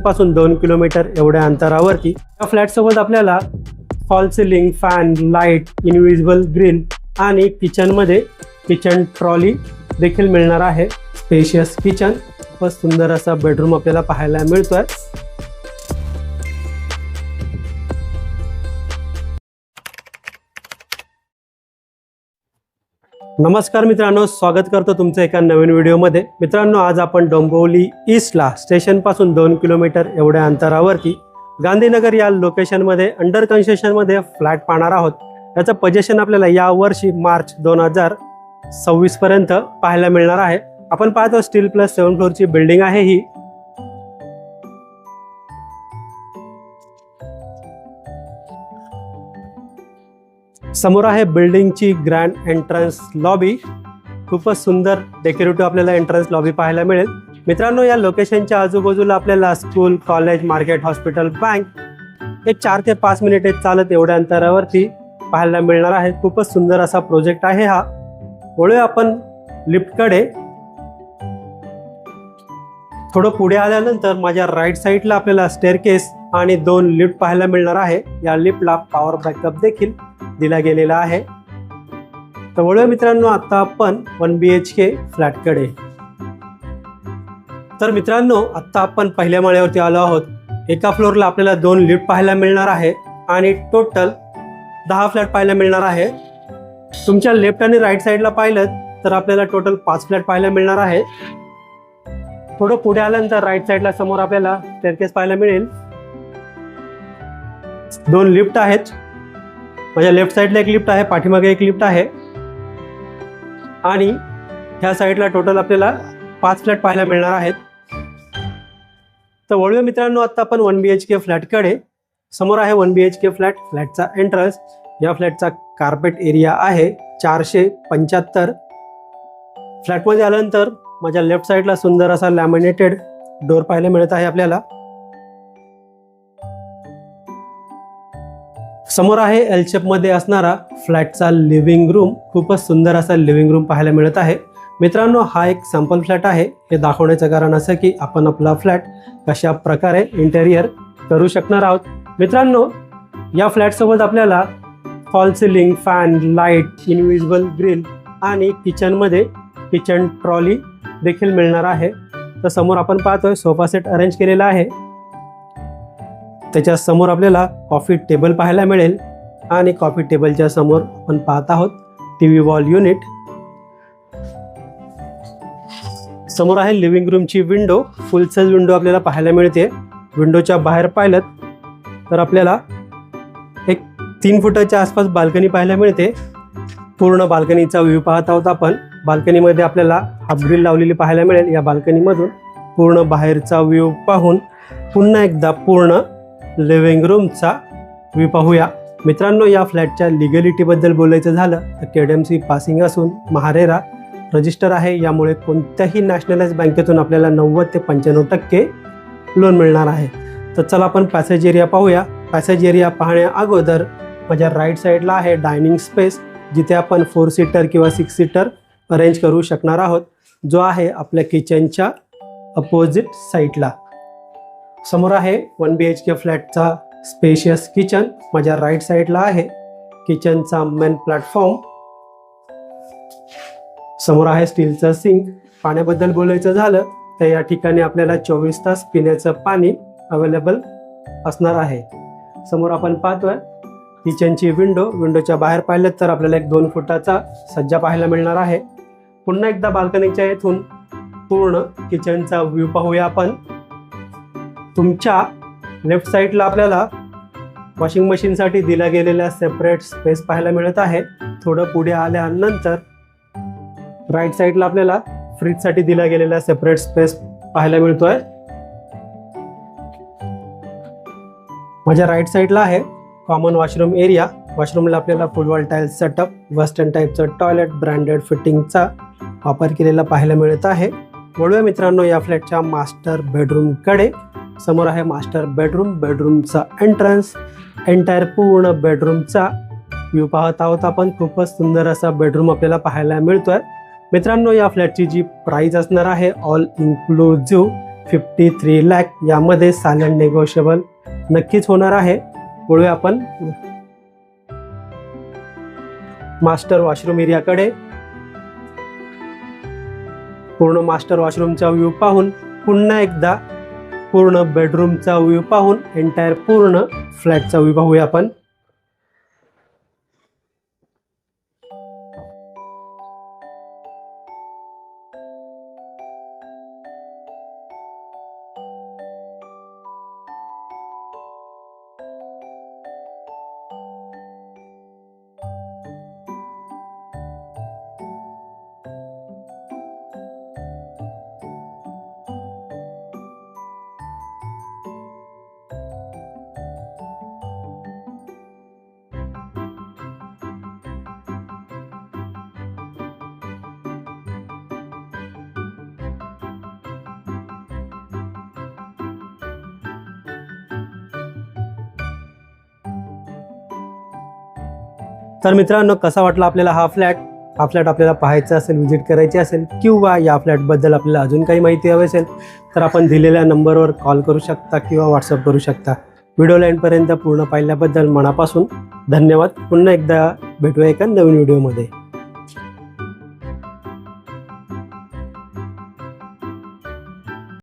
पासून 2 किलोमीटर एवढ्या अंतरावरती या फ्लॅट सोबत आपल्याला fall ceiling, fan, light, invisible grill आणि किचनमध्ये किचन ट्रॉली देखील मिळणार आहे. स्पेशियस किचन व सुंदर असा बेडरूम आपल्याला पाहायला मिळतोय. नमस्कार मित्रांनो, स्वागत करतो तुमचं एका नवीन व्हिडिओमध्ये. मित्रांनो, आज आपण डोंबिवली ईस्टला स्टेशनपासून 2 किलोमीटर एवढ्या अंतरावरती गांधीनगर या लोकेशनमध्ये अंडर कन्स्ट्रक्शनमध्ये फ्लॅट पाहणार आहोत. याचं पोझिशन आपल्याला या वर्षी मार्च 2026 पर्यंत पाहायला मिळणार आहे. आपण पाहतो स्टील प्लस 7 फ्लोअरची बिल्डिंग आहे ही. समोर आहे बिल्डिंगची ग्रँड एंट्रन्स लॉबी. खूपच सुंदर डेकोरेटिव्ह आपल्याला एंट्रन्स लॉबी पाहायला मिळेल. मित्रांनो, या लोकेशनच्या आजूबाजूला आपल्याला school, college, market, hospital, bank एक 4 ते 5 मिनिटे चालत एवढ्या अंतरावरती पाहायला मिळणार आहे. खूपच सुंदर असा प्रोजेक्ट आहे हा. वळूया आपण लिफ्टकडे. थोडं पुढे आल्यानंतर माझ्या राईट साईडला आपल्याला स्टेअरकेस आणि 2 लिफ्ट पाहायला मिळणार आहे. या लिफ्टला पॉवर बॅकअप देखील दिला गेलेला आहे. तर वळूया मित्रांनो आता आपण 1 BHK फ्लॅटकडे. तर मित्रांनो, आता आपण पहिल्या माळ्यावरती आलो आहोत. एका फ्लोअरला आपल्याला 2 लिफ्ट पाहायला मिळणार आहे आणि टोटल 10 फ्लॅट पाहायला मिळणार आहे. तुमच्या लेफ्ट आणि राईट साईडला पाहिलं तर आपल्याला टोटल 5 फ्लॅट पाहायला मिळणार आहे. थोडं पुढे आल्यानंतर राईट साईडला समोर आपल्याला स्टेअरकेस पाहायला मिळेल. 2 लिफ्ट आहेत. माझ्या लेफ्ट साईडला एक लिफ्ट आहे, पाठीमागे एक लिफ्ट आहे आणि ह्या साईडला टोटल आपल्याला 5 फ्लॅट पाहायला मिळणार आहेत. तर वळूया मित्रांनो आता आपण 1 BHK फ्लॅटकडे. समोर आहे 1 BHK फ्लॅट. फ्लॅटचा एंट्रन्स. या फ्लॅटचा कार्पेट एरिया आहे 475. फ्लॅटमध्ये आल्यानंतर माझ्या लेफ्ट साईडला सुंदर असा लॅमिनेटेड डोर पाहायला मिळत आहे आपल्याला. समोर आहे एल शेपमध्ये असणारा फ्लॅटचा लिव्हिंग रूम. खूपच सुंदर असा लिव्हिंग रूम पाहायला मिळत आहे. मित्रांनो, हा एक सॅम्पल फ्लॅट आहे. हे दाखवण्याचं कारण असं की आपण आपला फ्लॅट कशा प्रकारे इंटेरियर करू शकणार आहोत. मित्रांनो, या फ्लॅटसोबत आपल्याला fall ceiling, fan, light, invisible grill आणि किचनमध्ये किचन ट्रॉली देखील मिळणार आहे. तर समोर आपण पाहतोय सोफा सेट अरेंज केलेला आहे. त्याच्या समोर आपल्याला कॉफी टेबल पाहायला मिळेल आणि कॉफी टेबलच्या समोर आपण पाहत आहोत टीव्ही वॉल युनिट. समोर आहे लिव्हिंग रूमची विंडो. फुल साइज विंडो आपल्याला पाहायला मिळते. विंडोच्या बाहेर पाहिलं तर आपल्याला एक 3 फुटाच्या आसपास बाल्कनी पाहायला मिळते. पूर्ण बाल्कनीचा व्ह्यू पाहत आहोत आपण. बाल्कनीमध्ये आपल्याला हाफ ग्रिल लावलेली पाहायला मिळेल. या बाल्कनीमधून पूर्ण बाहेरचा व्ह्यू पाहून पुन्हा एकदा पूर्ण लिव्हिंग रूमचा व्ह्यू पाहूया. मित्रांनो, या फ्लॅटच्या लिगॅलिटीबद्दल बोलायचं झालं तर KDMC पासिंग असून महारेरा रजिस्टर आहे. यामुळे कोणत्याही नॅशनलाइज बँकेतून आपल्याला 90 ते 95% लोन मिळणार आहे. तर चला आपण पॅसेज एरिया पाहूया. पॅसेज एरिया पाहण्या अगोदर माझ्या राईट साईडला आहे डायनिंग स्पेस, जिथे आपण 4 सीटर किंवा 6 सीटर अरेंज करू शकणार आहोत, जो आहे आपल्या किचनच्या अपोजिट साईडला. समोर आहे 1 BHK फ्लॅटचा स्पेशियस किचन. माझ्या राईट साईडला आहे किचनचा मेन प्लॅटफॉर्म. समोर आहे स्टीलचं सिंक. पाण्याबद्दल बोलायचं झालं तर या ठिकाणी आपल्याला 24 तास पिण्याचं पाणी अवेलेबल असणार आहे. समोर आपण पाहतोय किचनची विंडो. विंडोच्या बाहेर पाहिलं तर आपल्याला एक 2 फुटाचा सज्जा पाहायला मिळणार आहे. पुन्हा एकदा बाल्कनीच्या येथून पूर्ण किचनचा व्ह्यू पाहूया आपण. तुमच्या लेफ्ट साईडला आपल्याला वॉशिंग मशीनसाठी दिला गेलेला सेपरेट स्पेस पाहायला मिळत आहे. थोडं पुढे आल्यानंतर राईट साईडला आपल्याला फ्रीजसाठी दिला गेलेला सेपरेट स्पेस पाहायला मिळतोय. माझ्या राईट साईडला आहे कॉमन वॉशरूम एरिया. वॉशरूमला आपल्याला full wall tiles setup, western टाईपचं टॉयलेट, ब्रँडेड फिटिंगचा वापर केलेला पाहायला मिळत आहे. वळूया मित्रांनो या फ्लॅटच्या मास्टर बेडरूमकडे. समोर आहे मास्टर बेडरूम. बेडरूमचा एंट्रन्स. एंटायर पूर्ण बेडरूमचा व्ह्यू पाहत आहोत आपण. खूपच सुंदर असा बेडरूम आपल्याला पाहायला मिळतोय. मित्रांनो, या फ्लॅटची जी प्राइस असणार आहे ऑल इन्क्लुझिव्ह 53 लाख यामध्ये सायलेंट नेगोशिएबल नक्कीच होणार आहे. वळूया आपण मास्टर वॉशरूम एरियाकडे. पूर्ण मास्टर वॉशरूमचा व्ह्यू पाहून पुन्हा एकदा पूर्ण बेडरूमचा व्ह्यू पाहून एंटायर पूर्ण फ्लॅटचा व्ह्यू पाहूया आपण. तर मित्रांनो, कसा वाटला आपल्याला हा फ्लॅट आपल्याला पाहायचा असेल, व्हिजिट करायची असेल किंवा या फ्लॅटबद्दल आपल्याला अजून काही माहिती हवी असेल तर आपण दिलेल्या नंबरवर कॉल करू शकता किंवा व्हॉट्सअप करू शकता. व्हिडिओला एंडपर्यंत पूर्ण पाहिल्याबद्दल मनापासून धन्यवाद. पुन्हा एकदा भेटूया एका नवीन व्हिडिओमध्ये.